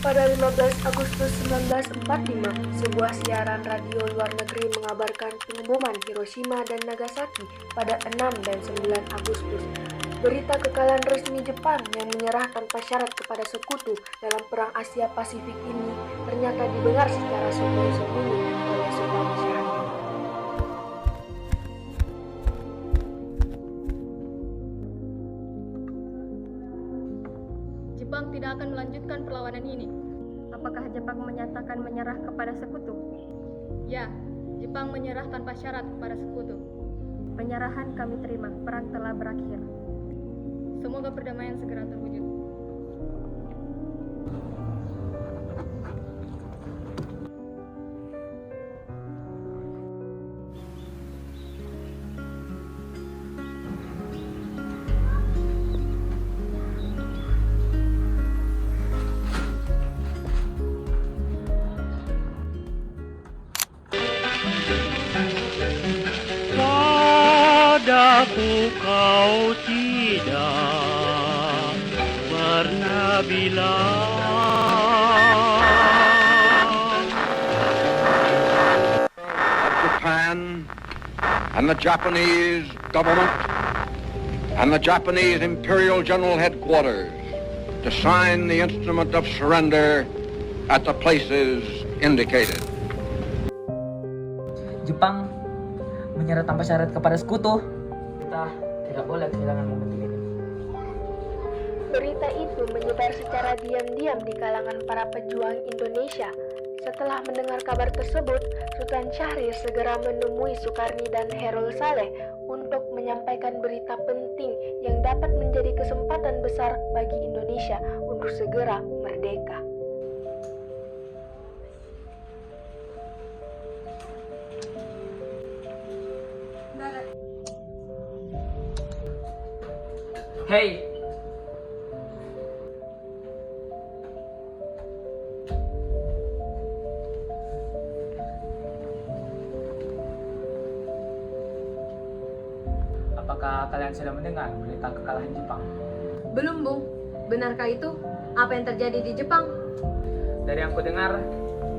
Pada 15 Agustus 1945, sebuah siaran radio luar negeri mengabarkan pengeboman Hiroshima dan Nagasaki pada 6 dan 9 Agustus. Berita kekalahan resmi Jepang yang menyerah tanpa syarat kepada sekutu dalam Perang Asia Pasifik ini ternyata didengar secara sembunyi-sembunyi oleh Sultan Syahrir. Jepang tidak akan melanjutkan perlawanan ini. Apakah Jepang menyatakan menyerah kepada sekutu? Ya, Jepang menyerah tanpa syarat kepada sekutu. Penyerahan kami terima, perang telah berakhir. Semoga perdamaian segera terwujud. Padaku kau tidak pernah bilang. Japan and the Japanese government and the Japanese Imperial General Headquarters to sign the instrument of surrender at the places indicated. Jepang menyerah tanpa syarat kepada sekutu. Kita tidak boleh kehilangan momentum ini. Berita itu menyebar secara diam-diam di kalangan para pejuang Indonesia. Setelah mendengar kabar tersebut, Sultan Syahrir segera menemui Sukarni dan Herul Saleh untuk menyampaikan berita penting yang dapat menjadi kesempatan besar bagi Indonesia untuk segera merdeka. Hei, apakah kalian sudah mendengar berita kekalahan Jepang? Belum, Bung. Benarkah itu? Apa yang terjadi di Jepang? Dari yang kudengar,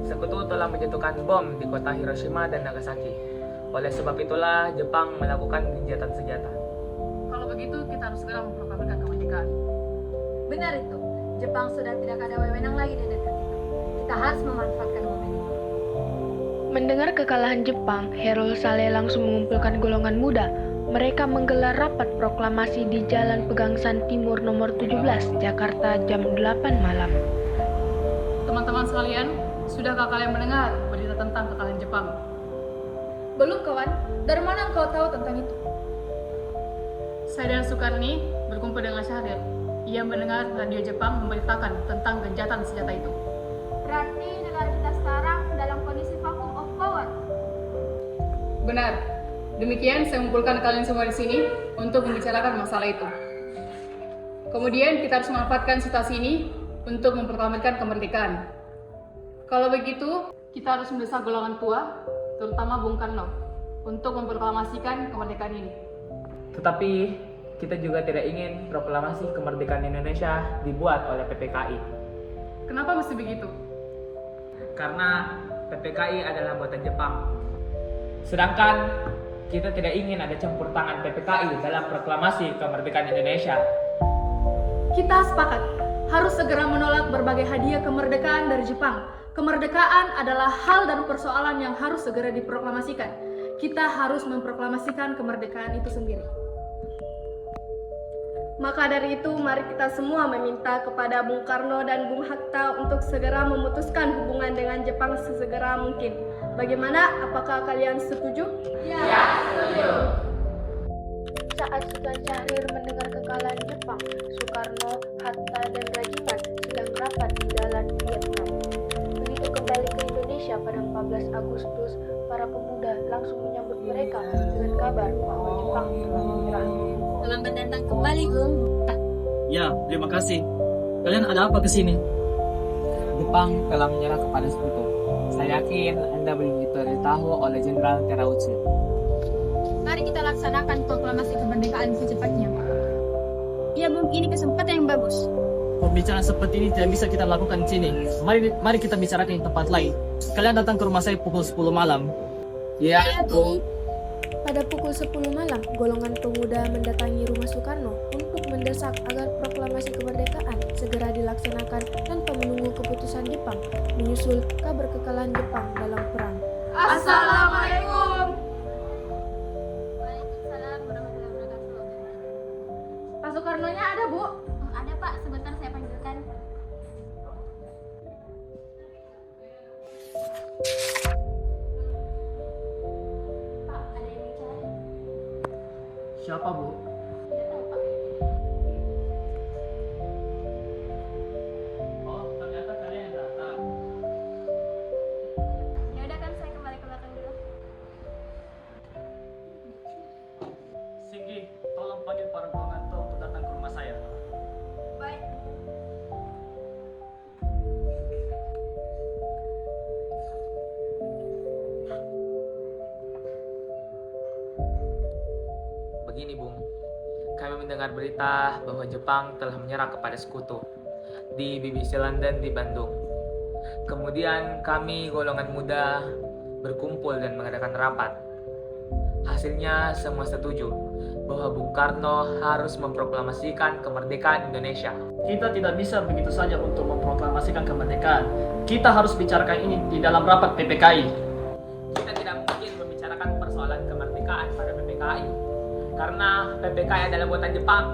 sekutu telah menjatuhkan bom di kota Hiroshima dan Nagasaki. Oleh sebab itulah Jepang melakukan gencatan senjata. Kalau begitu, kita harus segera memproklamirkan kemerdekaan. Benar itu. Jepang sudah tidak ada wewenang lagi di negeri kita. Kita harus memanfaatkan momen ini. Mendengar kekalahan Jepang, Herul Saleh langsung mengumpulkan golongan muda. Mereka menggelar rapat proklamasi di Jalan Pegangsaan Timur nomor 17, Jakarta jam 8 malam. Teman-teman sekalian, sudahkah kalian mendengar berita tentang kekalahan Jepang? Belum, kawan. Dari mana engkau tahu tentang itu? Saya dan Sukarni berkumpul dengan Syahrir. Ia mendengar radio Jepang memberitakan tentang gencatan senjata itu. Berarti negara kita sekarang dalam kondisi vacuum of power. Benar. Demikian saya mengumpulkan kalian semua di sini untuk membicarakan masalah itu. Kemudian kita harus memanfaatkan situasi ini untuk memproklamirkan kemerdekaan. Kalau begitu, kita harus mendesak golongan tua, terutama Bung Karno, untuk memproklamasikan kemerdekaan ini. Tetapi kita juga tidak ingin proklamasi kemerdekaan Indonesia dibuat oleh PPKI. Kenapa mesti begitu? Karena PPKI adalah buatan Jepang. Sedangkan kita tidak ingin ada campur tangan PPKI dalam proklamasi kemerdekaan Indonesia. Kita sepakat harus segera menolak berbagai hadiah kemerdekaan dari Jepang. Kemerdekaan adalah hal dan persoalan yang harus segera diproklamasikan. Kita harus memproklamasikan kemerdekaan itu sendiri. Maka dari itu, mari kita semua meminta kepada Bung Karno dan Bung Hatta untuk segera memutuskan hubungan dengan Jepang sesegera mungkin. Bagaimana? Apakah kalian setuju? Ya, setuju. Saat Sultan Syahrir mendengar kekalahan Jepang, Soekarno, Hatta, dan Rajiman sedang rapat di Jalan Vietnam. Begitu kembali ke Indonesia pada 14 Agustus, para pemuda langsung menyambut mereka dengan kabar bahwa Jepang telah menyerah. Selamat datang kembali, Bung. Ya, terima kasih. Kalian ada apa ke sini? Jepang telah menyerah kepada sekutu. Saya yakin Anda belum diberitahu oleh Jenderal Terauchi. Mari kita laksanakan proklamasi kemerdekaan secepatnya. Ya, Bung, ini kesempatan yang bagus. Pembicaraan seperti ini tidak bisa kita lakukan di sini. Mari kita bicarakan di tempat lain. Kalian datang ke rumah saya pukul 10 malam. Ya, Bu. Pada pukul 10 malam, golongan pemuda mendatangi rumah Soekarno untuk mendesak agar proklamasi kemerdekaan segera dilaksanakan tanpa menunggu keputusan Jepang, menyusul kabar kekalahan Jepang dalam perang. Assalamualaikum. Waalaikumsalam warahmatullahi wabarakatuh. Pak Soekarno-nya ada, Bu? Ada Pak, sebentar saya panggilkan. Pak, ada yang bicara? Siapa, Bu? Tidak tahu Pak. Oh, ternyata kalian yang datang. Ya udah kan saya kembali ke belakang dulu. Singgi, tolong panggil para golongan tua untuk datang ke rumah saya. Baik. Begini Bung, kami mendengar berita bahwa Jepang telah menyerah kepada sekutu di BBC London di Bandung. Kemudian kami golongan muda berkumpul dan mengadakan rapat. Hasilnya semua setuju bahwa Bung Karno harus memproklamasikan kemerdekaan Indonesia. Kita tidak bisa begitu saja untuk memproklamasikan kemerdekaan. Kita harus bicarakan ini di dalam rapat PPKI. Kita tidak mungkin membicarakan persoalan kemerdekaan pada PPKI karena PPKI adalah buatan Jepang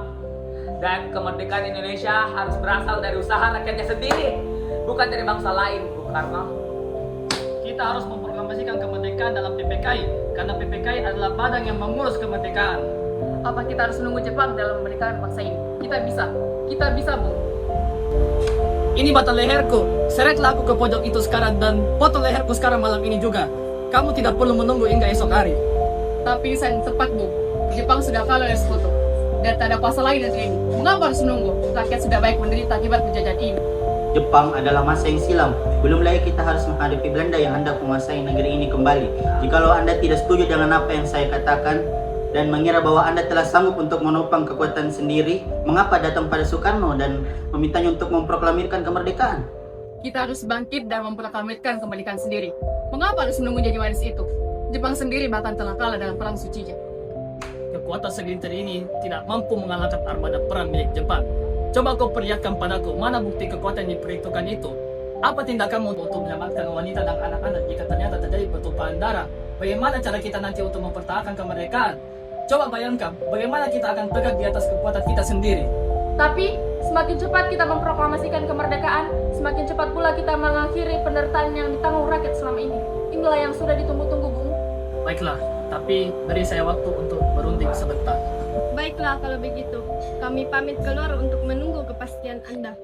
dan kemerdekaan Indonesia harus berasal dari usaha rakyatnya sendiri, bukan dari bangsa lain, Bung Karno. Kita harus memproklamasikan kemerdekaan dalam PPKI karena PPKI adalah badan yang mengurus kemerdekaan. Apa kita harus menunggu Jepang dalam memerdekakan bangsa ini? Kita bisa, Bu. Ini batang leherku. Seretlah aku ke pojok itu sekarang dan potong leherku sekarang malam ini juga. Kamu tidak perlu menunggu hingga esok hari. Tapi sayang tepat, Bu. Jepang sudah kalah oleh sekutu. Dan tak ada pasal lain negeri ini. Mengapa harus menunggu? Rakyat sudah baik menderita akibat penjajahan ini. Jepang adalah masa yang silam. Belum lagi kita harus menghadapi Belanda yang hendak menguasai negeri ini kembali. Jikalau Anda tidak setuju dengan apa yang saya katakan dan mengira bahwa Anda telah sanggup untuk menopang kekuatan sendiri, mengapa datang pada Soekarno dan memintanya untuk memproklamirkan kemerdekaan? Kita harus bangkit dan memproklamirkan kemerdekaan sendiri. Mengapa harus menunggu jadi manis itu? Jepang sendiri bahkan telah kalah dalam perang sucinya. Kekuatan segelintir ini tidak mampu mengalahkan armada perang milik Jepang. Coba kau perlihatkan padaku mana bukti kekuatan yang diperhitungkan itu. Apa tindakanmu untuk menyelamatkan wanita dan anak-anak jika ternyata terjadi pertumpahan darah? Bagaimana cara kita nanti untuk mempertahankan kemerdekaan? Coba bayangkan bagaimana kita akan tegak di atas kekuatan kita sendiri. Tapi semakin cepat kita memproklamasikan kemerdekaan, semakin cepat pula kita mengakhiri penderitaan yang ditanggung rakyat selama ini. Inilah yang sudah ditunggu-tunggu, Bung. Baiklah, tapi beri saya waktu untuk berunding sebentar. Baiklah kalau begitu. Kami pamit keluar untuk menunggu kepastian Anda.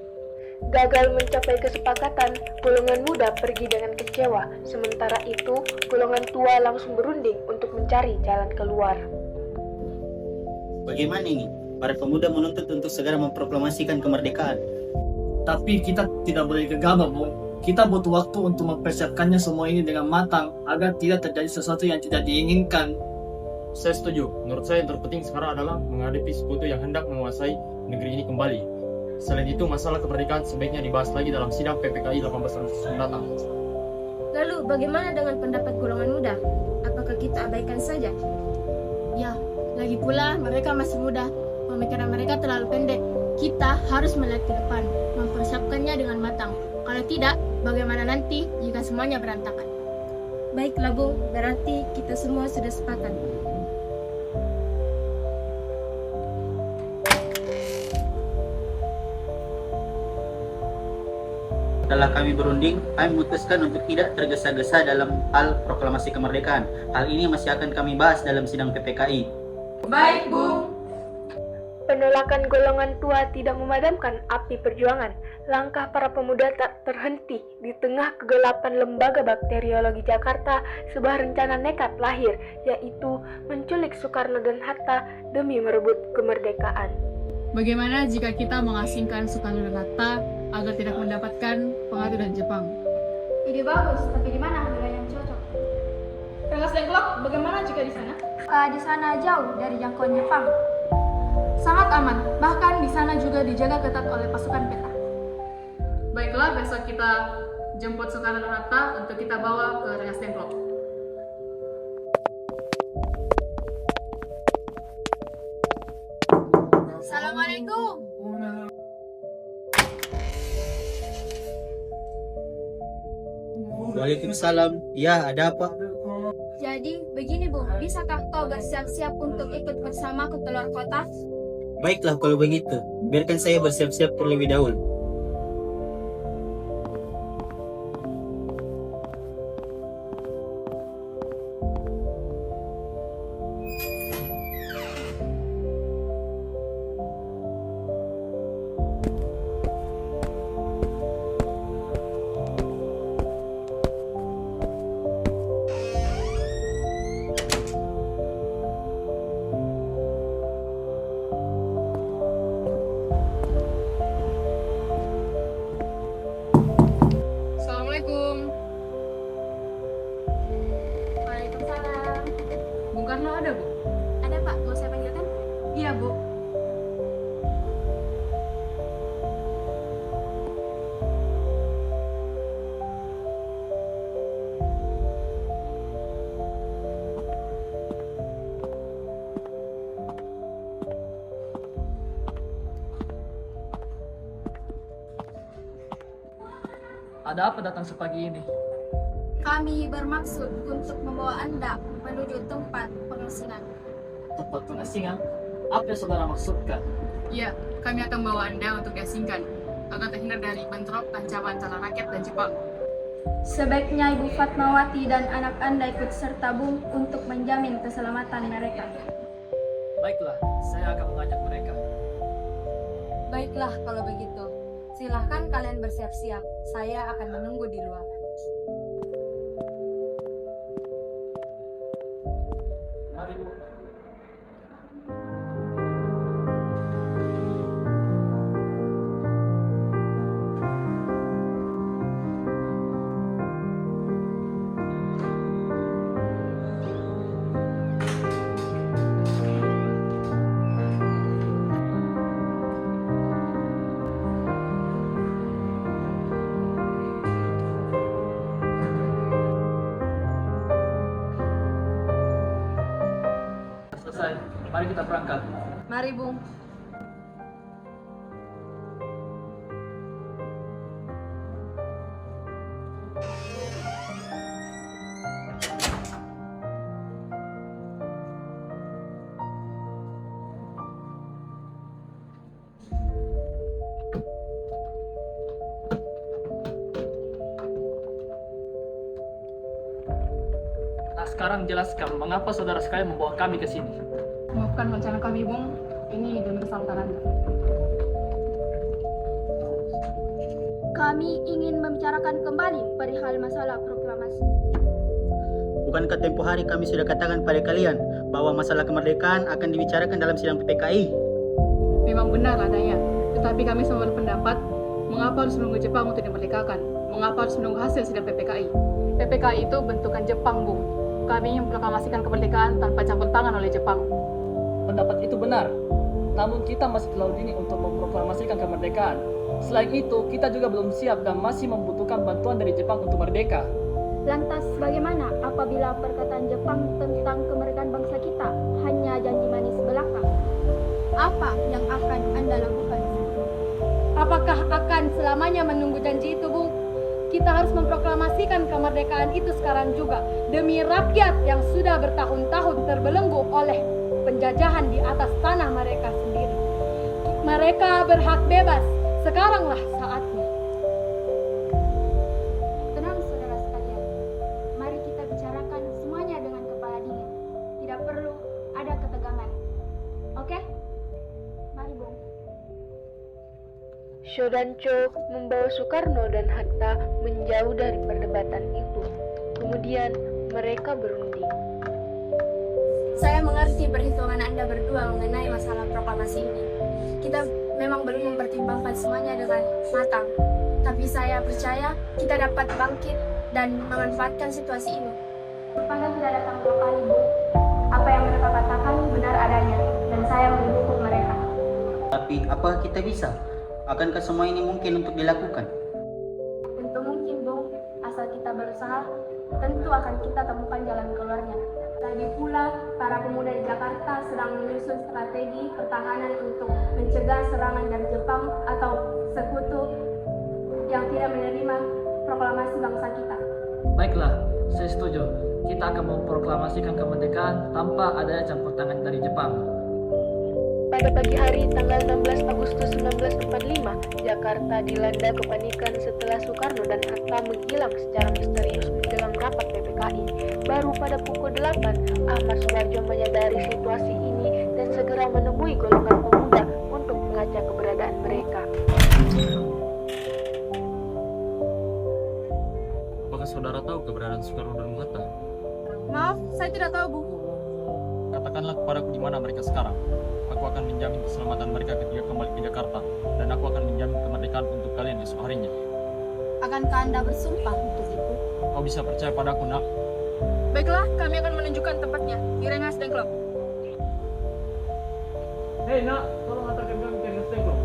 Gagal mencapai kesepakatan, golongan muda pergi dengan kecewa. Sementara itu, golongan tua langsung berunding untuk mencari jalan keluar. Bagaimana ini? Para pemuda menuntut untuk segera memproklamasikan kemerdekaan. Tapi kita tidak boleh gegabah, Bung. Kita butuh waktu untuk mempersiapkannya semua ini dengan matang agar tidak terjadi sesuatu yang tidak diinginkan. Saya setuju. Menurut saya yang terpenting sekarang adalah menghadapi sekutu yang hendak menguasai negeri ini kembali. Selain itu, masalah kemerdekaan sebaiknya dibahas lagi dalam sidang PPKI 18 Agustus mendatang. Lalu bagaimana dengan pendapat golongan muda? Apakah kita abaikan saja? Ya, lagi pula mereka masih muda. Pemikiran mereka terlalu pendek. Kita harus melihat ke depan, mempersiapkannya dengan matang. Kalau tidak, bagaimana nanti jika semuanya berantakan? Baiklah, Bung. Berarti kita semua sudah sepakat. Setelah kami berunding, kami memutuskan untuk tidak tergesa-gesa dalam hal proklamasi kemerdekaan. Hal ini masih akan kami bahas dalam sidang PPKI. Baik, Bung. Penolakan golongan tua tidak memadamkan api perjuangan. Langkah para pemuda tak terhenti. Di tengah kegelapan Lembaga Bakteriologi Jakarta, sebuah rencana nekat lahir, yaitu menculik Soekarno dan Hatta demi merebut kemerdekaan. Bagaimana jika kita mengasingkan Soekarno dan Hatta agar tidak mendapatkan pengaruh dari Jepang? Ide bagus, tapi di mana wilayah yang cocok? Rengas Dengklok, bagaimana jika di sana? Di sana jauh dari jangkauan Jepang. Sangat aman, bahkan di sana juga dijaga ketat oleh pasukan peta. Baiklah, besok kita jemput Soekarno dan Hatta untuk kita bawa ke Rengas Dengklok. Assalamualaikum. Waalaikumsalam. Ya, ada apa? Jadi, begini Bung, bisakah kau bersiap-siap untuk ikut bersamaku keluar kota? Baiklah kalau begitu. Biarkan saya bersiap-siap terlebih dahulu. Assalamualaikum. Waalaikumsalam. Bung Karno ada, Bu? Ada Pak, mau saya panggilkan? Iya, Bu. Ada apa datang sepagi ini? Kami bermaksud untuk membawa Anda menuju tempat pengasingan. Tempat pengasingan? Apa yang saudara maksudkan? Iya, kami akan membawa Anda untuk diasingkan agar terhindar dari bentrok ancaman antara rakyat dan Jepang. Sebaiknya Ibu Fatmawati dan anak Anda ikut serta Bung untuk menjamin keselamatan mereka. Baiklah, saya akan mengajak mereka. Baiklah kalau begitu. Silahkan kalian bersiap-siap. Saya akan menunggu di luar. Mari, Bu. Selesai. Mari kita berangkat. Mari, Bung. Nah, sekarang jelaskan mengapa saudara sekalian membawa kami ke sini. Maafkan rencana kami, Bung. Ini demi keselamatan Anda. Kami ingin membicarakan kembali perihal masalah proklamasi. Bukankah tempo hari kami sudah katakan pada kalian bahwa masalah kemerdekaan akan dibicarakan dalam sidang PPKI? Memang benar adanya, tetapi kami semua berpendapat, mengapa harus menunggu Jepang untuk dimerdekakan? Mengapa harus menunggu hasil sidang PPKI? PPKI itu bentukan Jepang, Bung. Kami ingin memproklamasikan kemerdekaan tanpa campur tangan oleh Jepang. Pendapat itu benar. Namun kita masih terlalu dini untuk memproklamasikan kemerdekaan. Selain itu, kita juga belum siap dan masih membutuhkan bantuan dari Jepang untuk merdeka. Lantas bagaimana apabila perkataan Jepang tentang kemerdekaan bangsa kita hanya janji manis belaka? Apa yang akan Anda lakukan? Apakah akan selamanya menunggu janji itu, Bung? Kita harus memproklamasikan kemerdekaan itu sekarang juga demi rakyat yang sudah bertahun-tahun terbelenggu oleh penjajahan di atas tanah mereka sendiri. Mereka berhak bebas. Sekaranglah saatnya. Tenang saudara sekalian. Mari kita bicarakan semuanya dengan kepala dingin. Tidak perlu ada ketegangan. Oke? Mari, Bung. Shodancho membawa Soekarno dan Hatta menjauh dari perdebatan itu. Kemudian mereka berunding. Saya mengerti perhitungan Anda berdua mengenai masalah proklamasi ini. Kita memang belum mempertimbangkan semuanya dengan matang. Tapi saya percaya kita dapat bangkit dan memanfaatkan situasi ini. Anda sudah datang 2 kali, Bu. Apa yang mereka katakan benar adanya, dan saya mendukung mereka. Tapi apakah kita bisa? Akankah semua ini mungkin untuk dilakukan? berusaha, tentu akan kita temukan jalan keluarnya. Lagi pula, para pemuda di Jakarta sedang menyusun strategi pertahanan untuk mencegah serangan dari Jepang atau sekutu yang tidak menerima proklamasi bangsa kita. Baiklah, saya setuju. Kita akan memproklamasikan kemerdekaan tanpa adanya campur tangan dari Jepang. Pada pagi hari tanggal 16 Agustus 1945, Jakarta dilanda kepanikan setelah Soekarno dan Hatta menghilang secara misterius menjelang rapat PPKI. Baru pada pukul 8, Ahmad Subarjo menyadari situasi ini dan segera menemui golongan pemuda untuk melacak keberadaan mereka. Apakah saudara tahu keberadaan Soekarno dan Hatta? Maaf, saya tidak tahu, Bu. Katakanlah kepadaku di mana mereka sekarang. Aku akan menjamin keselamatan mereka ketika kembali ke Jakarta, dan aku akan menjamin kemerdekaan untuk kalian esok harinya. Akankah Anda bersumpah untuk itu? Kau bisa percaya padaku, nak. Baiklah, kami akan menunjukkan tempatnya di Rengas Dengklok. Hei, nak, tolong antarkan kami ke Rengas Dengklok.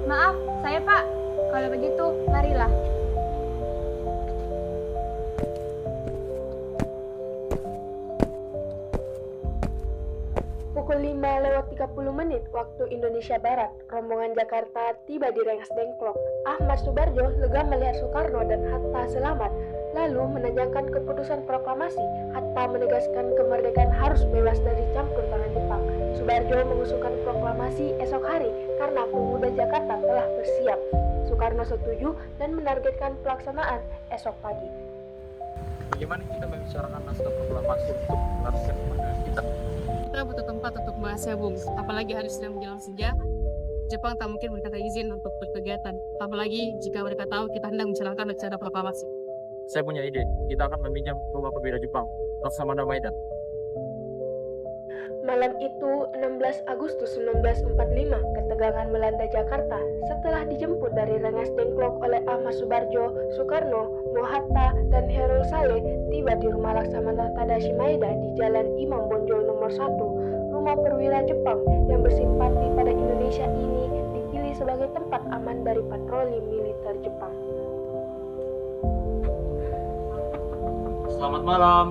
Maaf, saya Pak. Kalau begitu, marilah. Pukul 5:30 waktu Indonesia Barat, rombongan Jakarta tiba di Rengas Dengklok. Ahmad Subarjo lega melihat Soekarno dan Hatta selamat, lalu menanyakan keputusan proklamasi. Hatta menegaskan kemerdekaan harus bebas dari campur tangan Jepang. Subarjo mengusulkan proklamasi esok hari karena pemuda Jakarta telah bersiap. Soekarno setuju dan menargetkan pelaksanaan esok pagi. Bagaimana kita membicarakan naskah proklamasi untuk mengharuskan kemerdekaan kita? Kita butuh tempat untuk bahasnya, Bung. Apalagi hari sudah menjelang senja, Jepang tak mungkin memberikan izin untuk berkegiatan. Apalagi jika mereka tahu kita hendak menjalankan rencana proklamasi. Saya punya ide. Kita akan meminjam rumah berbeda Jepang, Laksamana Maeda. Malam itu, 16 Agustus 1945, ketegangan melanda Jakarta. Setelah dijemput dari Rengas Dengklok oleh Ahmad Subarjo, Soekarno, Hatta, dan Herul Saleh tiba di rumah Laksamana Tadashi Maeda di Jalan Imam Bonjol nomor 1. Rumah perwira Jepang yang bersimpati pada Indonesia ini dipilih sebagai tempat aman dari patroli militer Jepang. Selamat malam.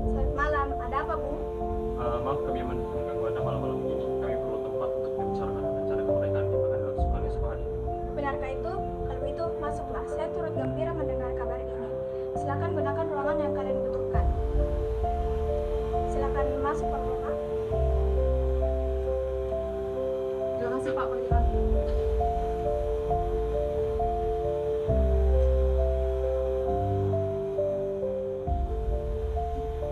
Selamat malam, ada apa, Bu? Maaf kami mengganggu Anda malam-malam ini. Kami perlu tempat untuk membicarakan rencana kemerdekaan di Pengadilan Soekarno esok hari. Benarkah itu? Kalau itu, masuklah. Saya turut gembira mendengar kabar ini. Silakan gunakan ruangan yang kalian butuhkan. Silakan masuk, Pak Bapak. Terima kasih, Pak Panglima.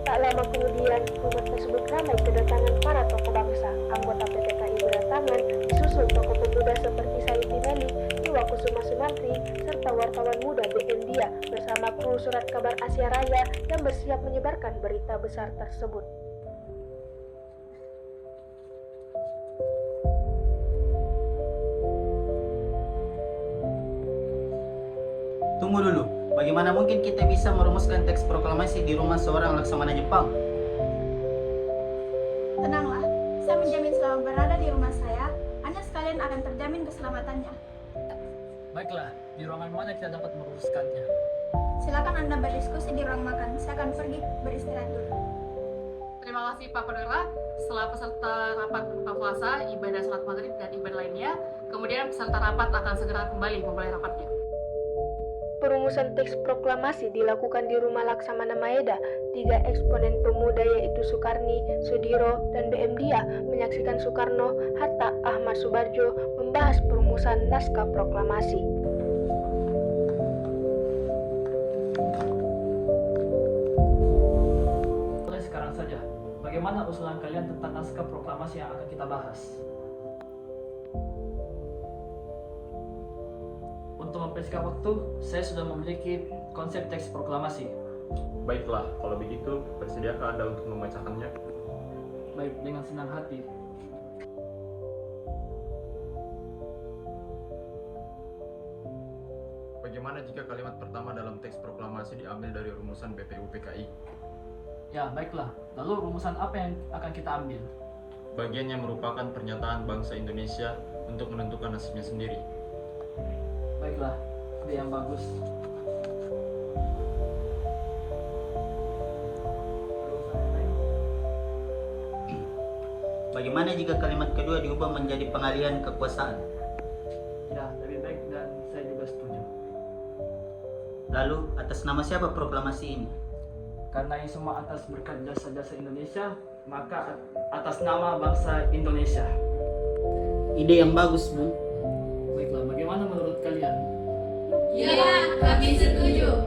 Tak lama kemudian, rumah tersebut ramai kedatangan para tokoh bangsa. Anggota PPKI berdatangan, disusul tokoh pemuda seperti Sayuti Meli, Iwakusuma Sumantri, serta wartawan muda BM Dia bersama kru surat kabar Asia Raya yang bersiap menyebarkan berita besar tersebut. Tunggu dulu, bagaimana mungkin kita bisa merumuskan teks proklamasi di rumah seorang laksamana Jepang? Tenanglah, saya menjamin selama berada di rumah saya, Anda sekalian akan terjamin keselamatannya. Baiklah, di ruangan mana kita dapat merumuskannya? Silakan Anda berdiskusi di ruang makan, saya akan pergi beristirahat dulu. Terima kasih, Pak Panglima. Setelah peserta rapat buka puasa, ibadah salat maghrib, dan ibadah lainnya, kemudian peserta rapat akan segera kembali memulai rapatnya. Perumusan teks proklamasi dilakukan di rumah Laksamana Maeda. 3 eksponen pemuda yaitu Soekarni, Sudiro, dan BM Dia menyaksikan Soekarno, Hatta, Ahmad Subarjo membahas perumusan naskah proklamasi. Mulai sekarang saja, bagaimana usulan kalian tentang naskah proklamasi yang akan kita bahas? Untuk mempersingkat waktu, saya sudah memiliki konsep teks proklamasi. Baiklah, kalau begitu, bersediakah Anda untuk membacakannya? Baik, dengan senang hati. Bagaimana jika kalimat pertama dalam teks proklamasi diambil dari rumusan BPUPKI? Ya, baiklah. Lalu rumusan apa yang akan kita ambil? Bagian yang merupakan pernyataan bangsa Indonesia untuk menentukan nasibnya sendiri. Baiklah, ide yang bagus. Bagaimana jika kalimat kedua diubah menjadi pengalihan kekuasaan? Ya, lebih baik dan saya juga setuju. Lalu, atas nama siapa proklamasi ini? Karena ini semua atas berkat jasa-jasa Indonesia, maka atas nama bangsa Indonesia. Ide yang bagus, Bung. Baiklah, bagaimana menurut kalian? Ya, kami setuju.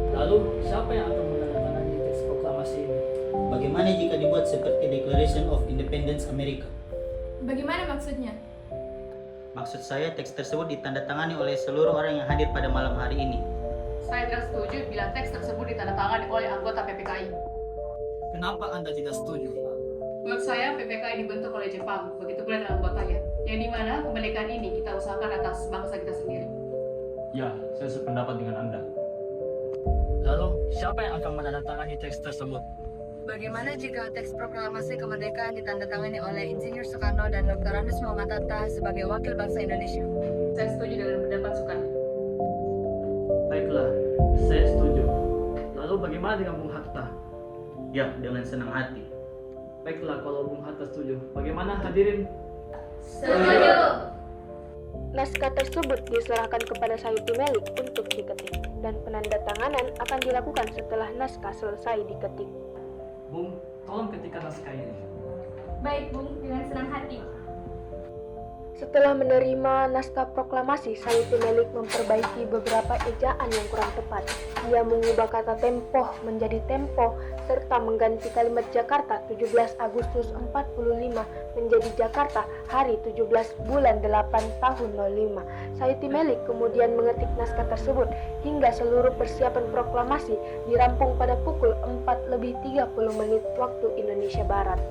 Lalu, siapa yang akan menandatangani teks proklamasi ini? Bagaimana jika dibuat seperti Declaration of Independence Amerika? Bagaimana maksudnya? Maksud saya, teks tersebut ditandatangani oleh seluruh orang yang hadir pada malam hari ini. Saya tidak setuju bila teks tersebut ditandatangani oleh anggota PPKI. Kenapa Anda tidak setuju? Menurut saya, PPKI dibentuk oleh Jepang, begitu pula dengan anggotanya, yang dimana kemerdekaan ini kita usahakan atas bangsa kita sendiri. Ya, saya sependapat dengan Anda. Lalu, siapa yang akan menandatangani teks tersebut? Bagaimana jika teks proklamasi kemerdekaan ditandatangani oleh Insinyur Soekarno dan Dr. Andes Muhammad Hatta sebagai wakil bangsa Indonesia? Saya setuju dengan pendapat Soekarno. Baiklah, saya setuju. Lalu bagaimana dengan Bung Hatta? Ya, dengan senang hati. Baiklah, kalau Bung Hatta setuju. Bagaimana hadirin? Setuju. Naskah tersebut diserahkan kepada Sayuti Melik untuk diketik, dan penandatanganan akan dilakukan setelah naskah selesai diketik. Bung, tolong ketikkan naskah ini. Baik, Bung, dengan senang hati. Setelah menerima naskah proklamasi, Sayuti Melik memperbaiki beberapa ejaan yang kurang tepat. Ia mengubah kata tempoh menjadi tempo, serta mengganti kalimat Jakarta 17 Agustus 45 menjadi Jakarta hari 17 bulan 8 tahun 05. Sayuti Melik kemudian mengetik naskah tersebut hingga seluruh persiapan proklamasi dirampung pada pukul 4:30 waktu Indonesia Barat.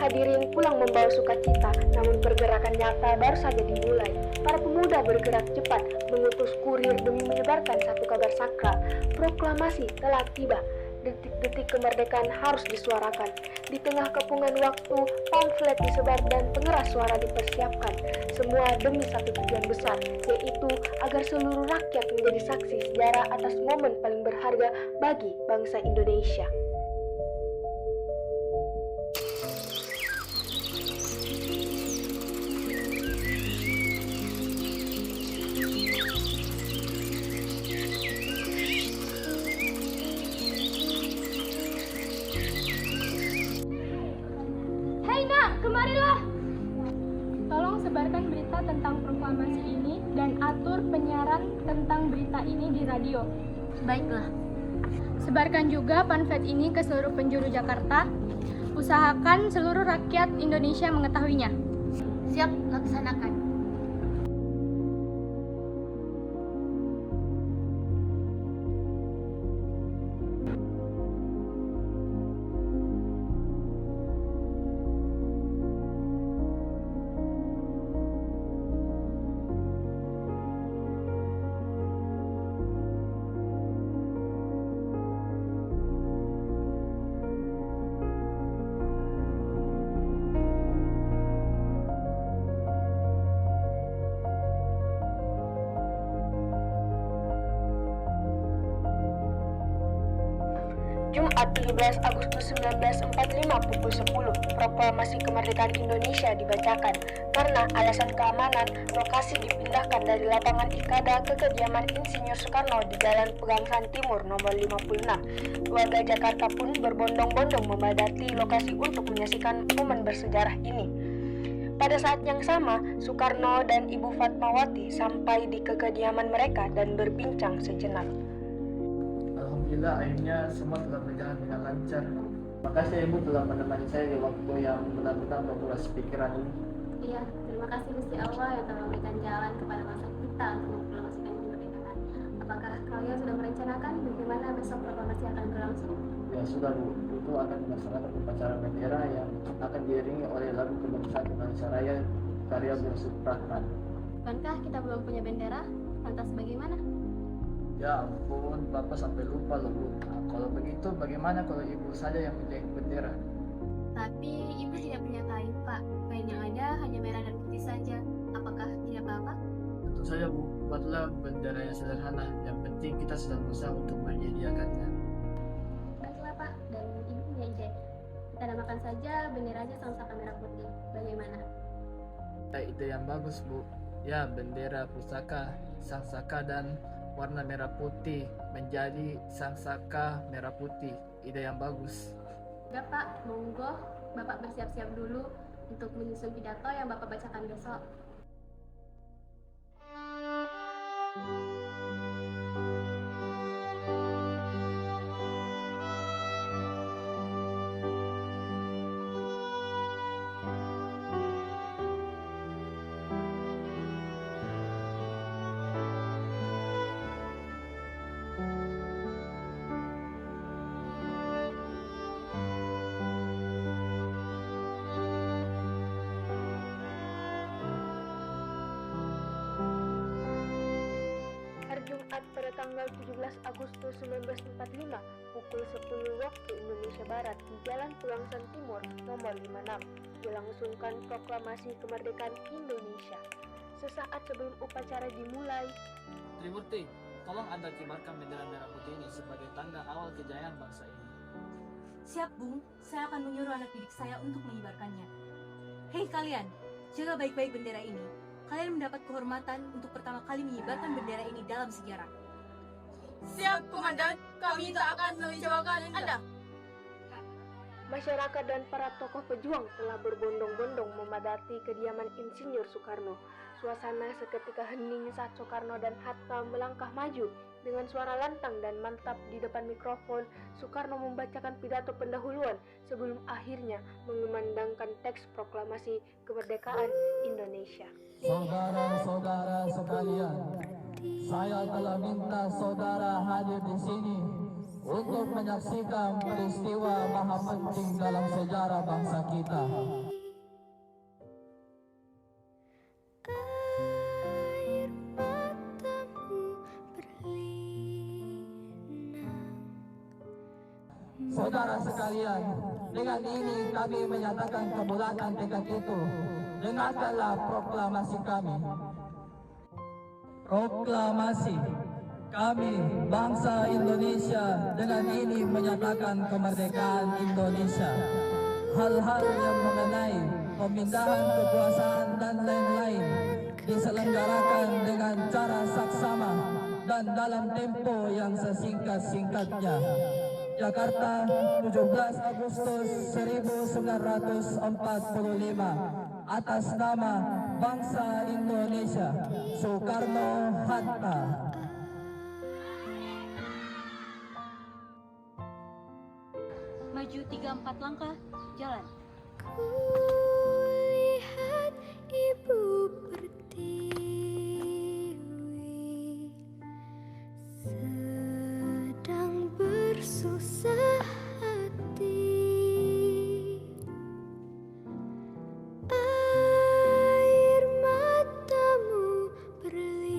Hadirin pulang membawa sukacita, namun pergerakan nyata baru saja dimulai. Para pemuda bergerak cepat, mengutus kurir demi menyebarkan satu kabar sakral. Proklamasi telah tiba. Detik-detik kemerdekaan harus disuarakan. Di tengah kepungan waktu, pamflet disebar dan pengeras suara dipersiapkan. Semua demi satu tujuan besar, yaitu agar seluruh rakyat menjadi saksi sejarah atas momen paling berharga bagi bangsa Indonesia. Kemarilah. Tolong sebarkan berita tentang proklamasi ini dan atur penyiaran tentang berita ini di radio. Baiklah. Sebarkan juga pamflet ini ke seluruh penjuru Jakarta. Usahakan seluruh rakyat Indonesia mengetahuinya. Siap, laksanakan. Jumat 17 Agustus 1945 pukul 10, Proklamasi Kemerdekaan Indonesia dibacakan. Karena alasan keamanan, lokasi dipindahkan dari lapangan Ikada ke kediaman Insinyur Soekarno di Jalan Pegangsaan Timur nomor 56. Warga Jakarta pun berbondong-bondong memadati lokasi untuk menyaksikan momen bersejarah ini. Pada saat yang sama, Soekarno dan Ibu Fatmawati sampai di kediaman mereka dan berbincang sejenak. Alhamdulillah, akhirnya semua telah berjalan dengan lancar. Makasih Ibu telah menemani saya di waktu yang benar-benar menguras pikiran ini. Iya, terima kasih Gusti Allah yang telah memberikan jalan kepada bangsa kita untuk memproklamasikan kemerdekaan. Apakah kalian sudah merencanakan bagaimana besok proklamasi akan berlangsung? Ya sudah Bu, itu akan dilaksanakan upacara bendera yang akan diiringi oleh lagu kebangsaan Indonesia Raya karya Bung Supratman. Bukankah kita belum punya bendera? Lantas bagaimana? Ya ampun, Bapak sampai lupa loh Bu. Nah, kalau begitu bagaimana kalau Ibu saja yang menjahit bendera? Tapi ibu tidak punya kain, Pak. Kain yang ada hanya merah dan putih saja. Apakah tidak apa-apa? Tentu saja Bu, buatlah bendera yang sederhana. Yang penting kita sedang berusaha untuk menyediakannya. Baiklah, Pak. Dan ibu punya ide. Kita namakan saja benderanya Sangsaka Merah Putih. Bagaimana? Ide yang bagus Bu. Ya, bendera pusaka, Sangsaka dan warna merah putih menjadi Sangsaka Merah Putih. Ide yang bagus. Udah, Pak. Monggo Bapak bersiap-siap dulu untuk menyusun pidato yang Bapak bacakan besok. Jumat pada tanggal 17 Agustus 1945 pukul 10 waktu Indonesia Barat di Jalan Tuangsan Timur nomor 56 dilangsungkan proklamasi kemerdekaan Indonesia. Sesaat sebelum upacara dimulai, Trimurti, tolong Anda kibarkan bendera merah putih ini sebagai tanda awal kejayaan bangsa ini. Siap, Bung. Saya akan menyuruh anak didik saya untuk mengibarkannya. Hei kalian, jaga baik-baik bendera ini. Kalian mendapat kehormatan untuk pertama kali mengibarkan bendera ini dalam sejarah. Siap, Komandan. Kami tak akan mengecewakan Anda. masyarakat dan para tokoh pejuang telah berbondong-bondong memadati kediaman Insinyur Soekarno. Suasana seketika hening saat Soekarno dan Hatta melangkah maju. Dengan suara lantang dan mantap di depan mikrofon, Soekarno membacakan pidato pendahuluan sebelum akhirnya mengumandangkan teks proklamasi kemerdekaan Indonesia. Saudara-saudara sekalian, saya telah minta saudara hadir di sini untuk menyaksikan peristiwa maha penting dalam sejarah bangsa kita. Saudara sekalian, dengan ini kami menyatakan kebulatan tekad itu. Dengarkanlah proklamasi kami. Proklamasi kami, bangsa Indonesia, dengan ini menyatakan kemerdekaan Indonesia. Hal-hal yang mengenai pemindahan kekuasaan dan lain-lain diselenggarakan dengan cara saksama dan dalam tempo yang sesingkat-singkatnya. Jakarta, 17 Agustus 1945, atas nama bangsa Indonesia, Soekarno-Hatta. Maju 3-4 langkah, jalan. Kulihat ibu pertiwi sedang bersusah hati. Air matamu berlinang,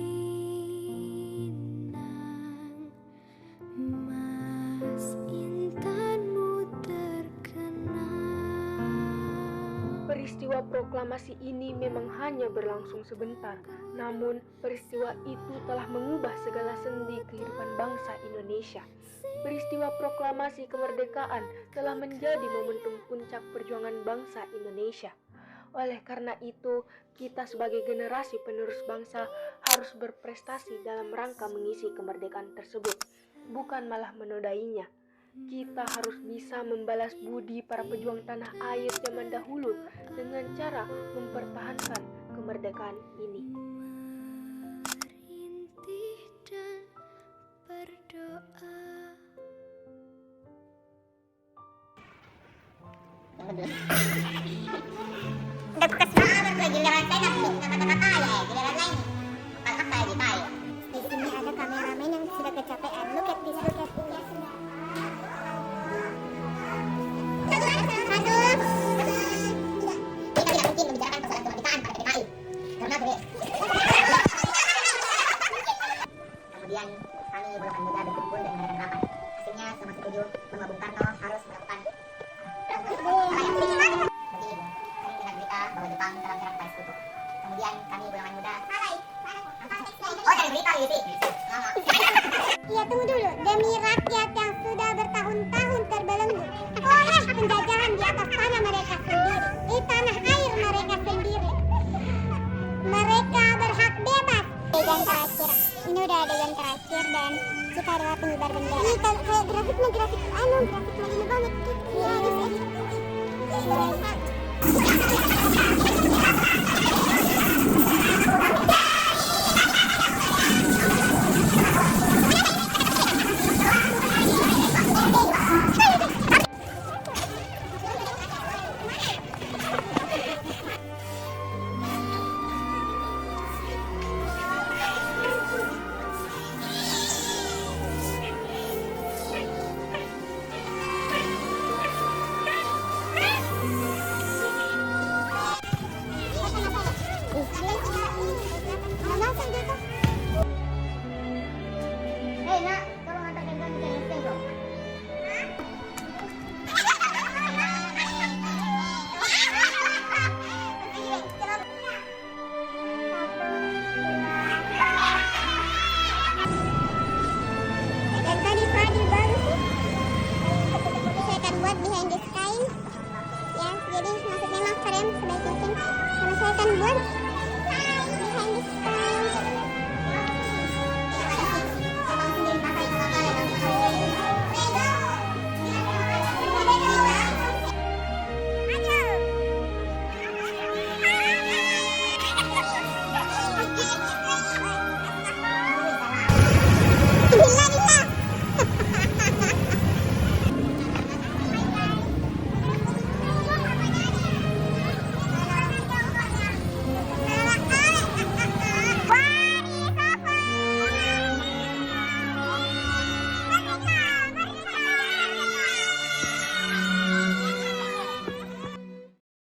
mas intanmu terkenang. Peristiwa proklamasi ini memang hanya berlangsung sebentar, namun peristiwa itu telah mengubah segala sendi kehidupan bangsa Indonesia. Peristiwa proklamasi kemerdekaan telah menjadi momentum puncak perjuangan bangsa Indonesia. Oleh karena itu, kita sebagai generasi penerus bangsa harus berprestasi dalam rangka mengisi kemerdekaan tersebut, bukan malah menodainya. Kita harus bisa membalas budi para pejuang tanah air zaman dahulu dengan cara mempertahankan kemerdekaan ini. Merintih dan berdoa. Udah bekas banget lagi giliran saya nggak kata-kata ya, giliran lain bakal apa lagi tayo. Di sini ada kameramen yang sudah kecapean. Look at this, look at this. Iya, tunggu dulu. Demi rakyat yang sudah bertahun-tahun terbelenggu oleh penjajahan di atas tanah mereka sendiri, di tanah air mereka sendiri, mereka berhak bebas. Adegan terakhir. Ini udah adegan terakhir dan kita adalah pengibar bendera. Ini kayak grafiknya grafik ini banget. Iya, Hei nak, tolong antarkan kami ke listrik dong. Dan tadi Fadil baru sih. Saya akan buat behind the sky. Ya, jadi maksudnya mah kalian sebaik mungkin. Karena saya akan buat behind the sky. Bila